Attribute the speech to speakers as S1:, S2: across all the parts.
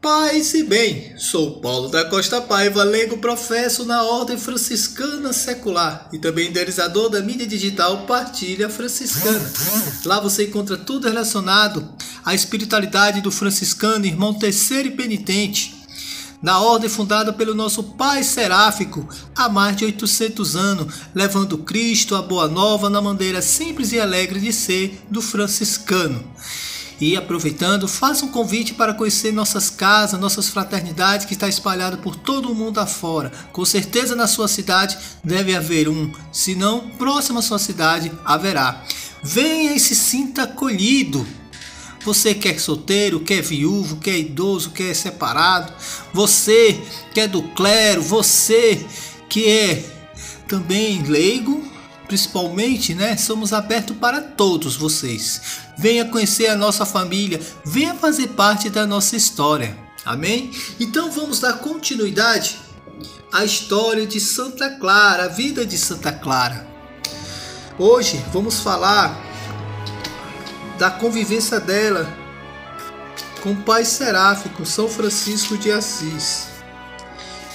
S1: Paz e bem, sou Paulo da Costa Paiva, leigo professo na Ordem Franciscana Secular e também idealizador da mídia digital Partilha Franciscana. Lá você encontra tudo relacionado à espiritualidade do franciscano, irmão terceiro e penitente, na ordem fundada pelo nosso pai seráfico há mais de 800 anos, levando Cristo, a boa nova, na maneira simples e alegre de ser do franciscano. E aproveitando, faça um convite para conhecer nossas casas, nossas fraternidades que está espalhado por todo o mundo afora. Com certeza na sua cidade deve haver um, se não, próximo à sua cidade haverá. Venha e se sinta acolhido. Você que é solteiro, que é viúvo, que é idoso, que é separado, você que é do clero, você que é também leigo, principalmente, né? Somos abertos para todos vocês. Venha conhecer a nossa família, venha fazer parte da nossa história. Amém? Então vamos dar continuidade à história de Santa Clara, a vida de Santa Clara. Hoje vamos falar da convivência dela com o pai seráfico São Francisco de Assis.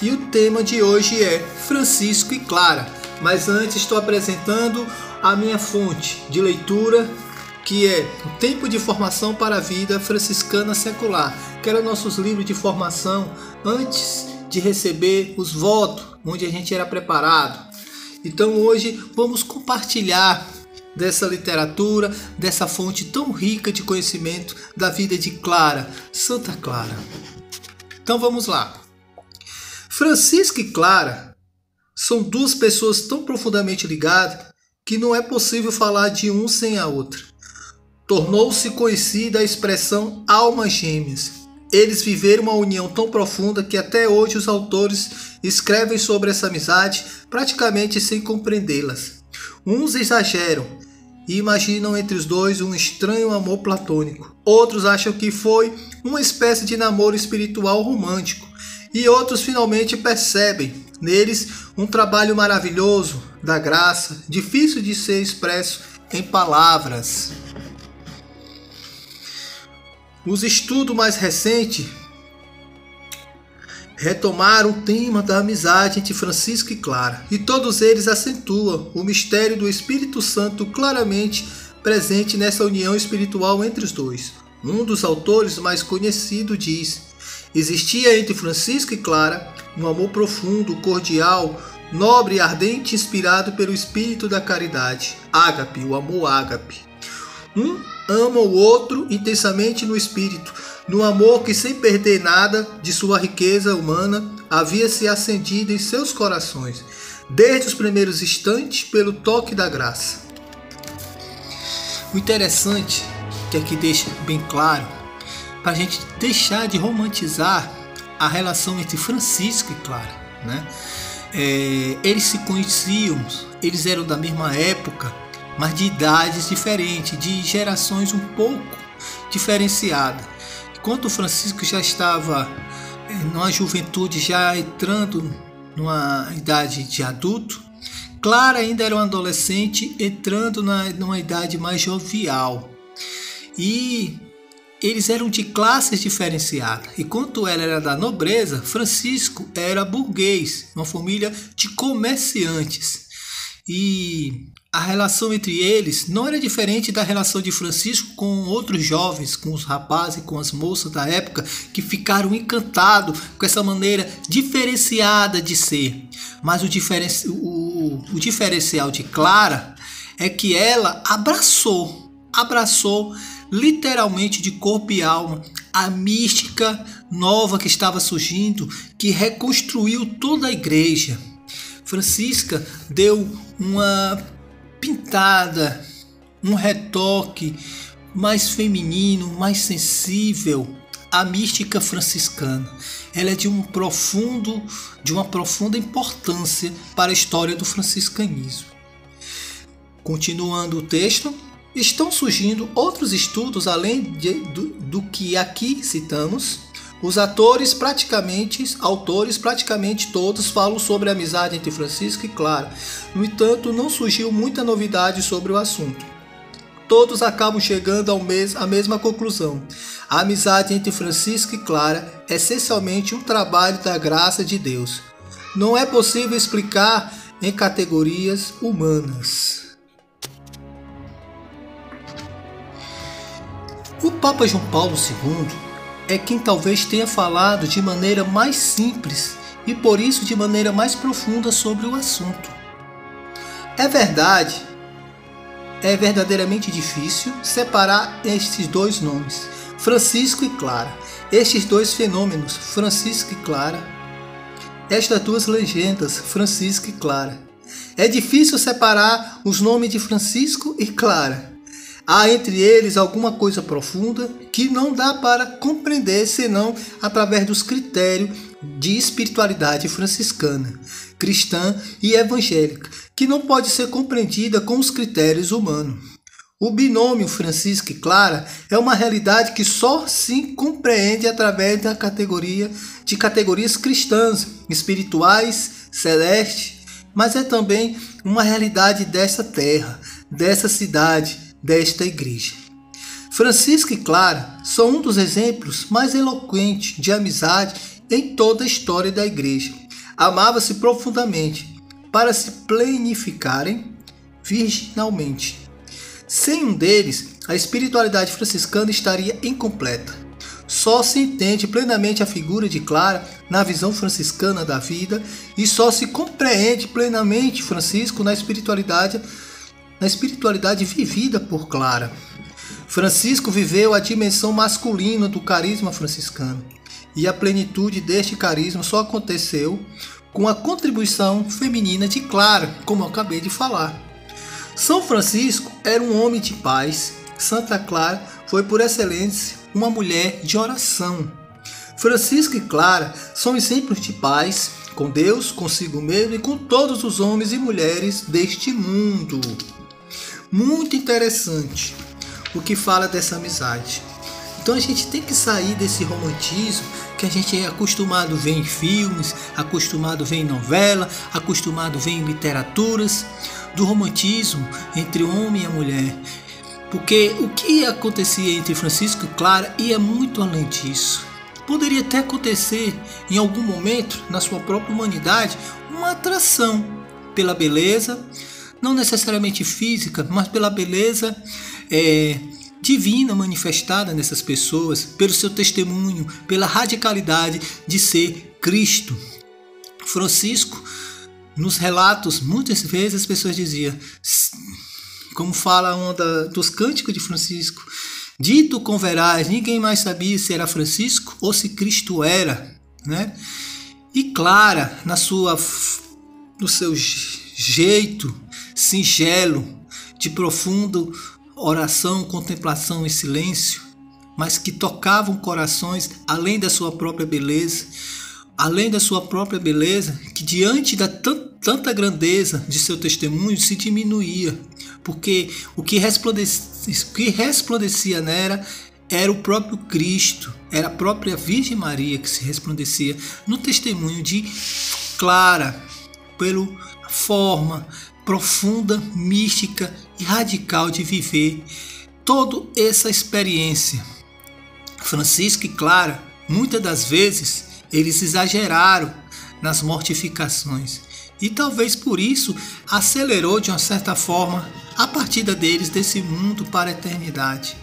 S1: E o tema de hoje é Francisco e Clara. Mas antes estou apresentando a minha fonte de leitura, que é o Tempo de Formação para a Vida Franciscana Secular, que era nossos livros de formação antes de receber os votos, onde a gente era preparado. Então hoje vamos compartilhar dessa literatura, dessa fonte tão rica de conhecimento da vida de Clara, Santa Clara. Então vamos lá. Francisco e Clara são duas pessoas tão profundamente ligadas que não é possível falar de um sem a outra. Tornou-se conhecida a expressão almas gêmeas. Eles viveram uma união tão profunda que até hoje os autores escrevem sobre essa amizade praticamente sem compreendê-las. Uns exageram e imaginam entre os dois um estranho amor platônico. Outros acham que foi uma espécie de namoro espiritual romântico. E outros finalmente percebem neles um trabalho maravilhoso da graça, difícil de ser expresso em palavras. Os estudos mais recentes retomaram o tema da amizade entre Francisco e Clara, e todos eles acentuam o mistério do Espírito Santo claramente presente nessa união espiritual entre os dois. Um dos autores mais conhecidos diz: existia entre Francisco e Clara um amor profundo, cordial, nobre e ardente, inspirado pelo espírito da caridade. Ágape, o amor ágape. Um ama o outro intensamente no espírito, no amor que, sem perder nada de sua riqueza humana, havia se acendido em seus corações, desde os primeiros instantes, pelo toque da graça. O interessante, que aqui deixa bem claro, para a gente deixar de romantizar a relação entre Francisco e Clara, né? Eles se conheciam, eles eram da mesma época, mas de idades diferentes, de gerações um pouco diferenciadas. Enquanto o Francisco já estava numa juventude, já entrando numa idade de adulto, Clara ainda era uma adolescente entrando numa idade mais jovial. E eles eram de classes diferenciadas. Enquanto ela era da nobreza, Francisco era burguês, uma família de comerciantes. E a relação entre eles não era diferente da relação de Francisco com outros jovens, com os rapazes e com as moças da época, que ficaram encantados com essa maneira diferenciada de ser. Mas o diferencial de Clara é que ela abraçou literalmente de corpo e alma a mística nova que estava surgindo, que reconstruiu toda a igreja. Francisca deu uma pintada, um retoque mais feminino, mais sensível à mística franciscana. Ela é de uma profunda importância para a história do franciscanismo. Continuando o texto, estão surgindo outros estudos além do que aqui citamos. Os autores praticamente todos falam sobre a amizade entre Francisco e Clara. No entanto, não surgiu muita novidade sobre o assunto. Todos acabam chegando à mesma conclusão. A amizade entre Francisco e Clara é essencialmente um trabalho da graça de Deus. Não é possível explicar em categorias humanas. O Papa João Paulo II é quem talvez tenha falado de maneira mais simples e por isso de maneira mais profunda sobre o assunto. É verdade, é verdadeiramente difícil separar estes dois nomes, Francisco e Clara, estes dois fenômenos, Francisco e Clara, estas duas legendas, Francisco e Clara. É difícil separar os nomes de Francisco e Clara. Há entre eles alguma coisa profunda que não dá para compreender senão através dos critérios de espiritualidade franciscana, cristã e evangélica, que não pode ser compreendida com os critérios humanos. O binômio Francisco e Clara é uma realidade que só se compreende através de categorias cristãs, espirituais, celestes, mas é também uma realidade dessa terra, dessa cidade, desta igreja. Francisco e Clara são um dos exemplos mais eloquentes de amizade em toda a história da igreja. Amava-se profundamente para se plenificarem virginalmente. Sem um deles, a espiritualidade franciscana estaria incompleta. Só se entende plenamente a figura de Clara na visão franciscana da vida e só se compreende plenamente Francisco na espiritualidade vivida por Clara. Francisco viveu a dimensão masculina do carisma franciscano, e a plenitude deste carisma só aconteceu com a contribuição feminina de Clara, como eu acabei de falar. São Francisco era um homem de paz, Santa Clara foi por excelência uma mulher de oração. Francisco e Clara são exemplos de paz com Deus, consigo mesmo e com todos os homens e mulheres deste mundo. Muito interessante o que fala dessa amizade. Então a gente tem que sair desse romantismo que a gente é acostumado a ver em filmes, acostumado a ver em novela, acostumado a ver em literaturas, do romantismo entre o homem e a mulher. Porque o que acontecia entre Francisco e Clara ia muito além disso. Poderia até acontecer em algum momento na sua própria humanidade uma atração pela beleza, não necessariamente física, mas pela beleza divina manifestada nessas pessoas, pelo seu testemunho, pela radicalidade de ser Cristo. Francisco, nos relatos, muitas vezes as pessoas diziam, como fala um dos cânticos de Francisco, dito com veraz, ninguém mais sabia se era Francisco ou se Cristo era, né? E Clara, no seu jeito singelo, de profundo oração, contemplação e silêncio, mas que tocavam corações além da sua própria beleza, que diante da tanta grandeza de seu testemunho se diminuía, porque o que resplandecia nela era o próprio Cristo, era a própria Virgem Maria que se resplandecia no testemunho de Clara, pela forma profunda, mística e radical de viver toda essa experiência. Francisco e Clara, muitas das vezes, eles exageraram nas mortificações e talvez por isso acelerou de uma certa forma a partida deles desse mundo para a eternidade,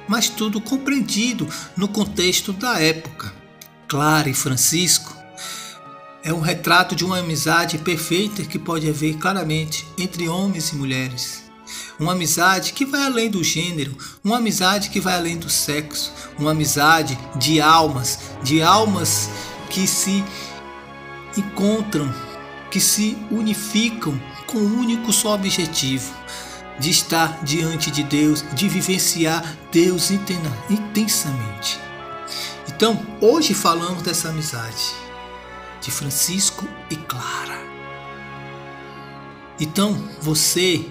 S1: mas tudo compreendido no contexto da época. Clara e Francisco é um retrato de uma amizade perfeita que pode haver claramente entre homens e mulheres. Uma amizade que vai além do gênero, uma amizade que vai além do sexo, uma amizade de almas que se encontram, que se unificam com um único só objetivo, de estar diante de Deus, de vivenciar Deus intensamente. Então, hoje falamos dessa amizade de Francisco e Clara. Então, você,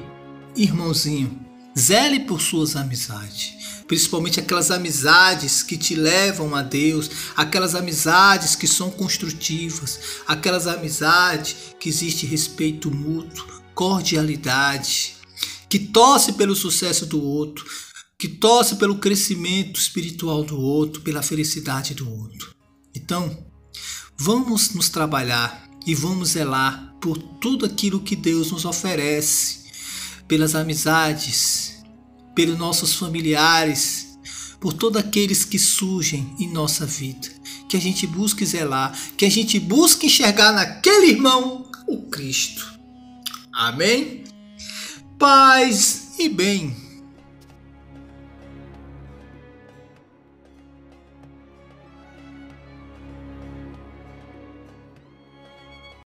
S1: irmãozinho, zele por suas amizades, principalmente aquelas amizades que te levam a Deus, aquelas amizades que são construtivas, aquelas amizades que existe respeito mútuo, cordialidade, que torce pelo sucesso do outro, que torce pelo crescimento espiritual do outro, pela felicidade do outro. Então, vamos nos trabalhar e vamos zelar por tudo aquilo que Deus nos oferece, pelas amizades, pelos nossos familiares, por todos aqueles que surgem em nossa vida. Que a gente busque zelar, que a gente busque enxergar naquele irmão o Cristo. Amém? Paz e bem.